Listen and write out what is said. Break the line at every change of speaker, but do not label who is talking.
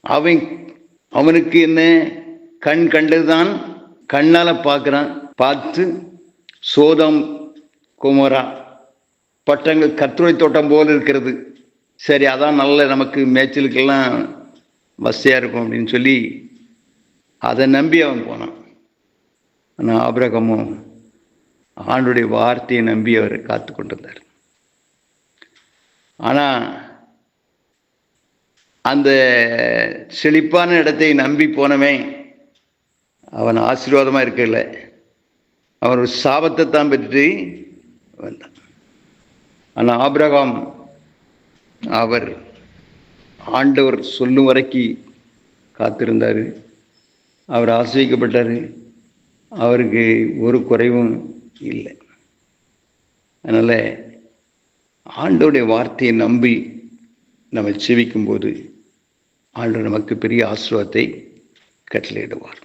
அவன் அவனுக்கு என்ன கண் கண்டதுதான், கண்ணால் பார்க்குறான். பார்த்து சோதம் குமரா பட்டங்கள் கத்துரை தோட்டம் போல் இருக்கிறது. சரி, அதான் நல்ல நமக்கு மேய்ச்சலுக்கெல்லாம் வசதியாக இருக்கும் அப்படின்னு சொல்லி அதை நம்பி அவன் போனான். ஆனால் ஆபிரகாமும் ஆண்டுடைய வார்த்தையை நம்பி அவர் காத்து கொண்டிருந்தார். ஆனால் அந்த செழிப்பான இடத்தை நம்பி போனவன் அவன் ஆசீர்வாதமாக இருக்கல, அவன் ஒரு சாபத்தை தான் பெற்று வந்தான். ஆனால் ஆபிரகாம் அவர் ஆண்டவர் சொல்லும் வரைக்கும் காத்திருந்தார். அவர் ஆசீர்வதிக்கப்பட்டார். அவருக்கு ஒரு குறைவும் இல்லை. அதனால் ஆண்டவருடைய வார்த்தையை நம்பி நம்ம செவிக்கும்போது ஆண்டவர் நமக்கு பெரிய ஆசீர்வாதத்தை கட்டளையிடுவார்.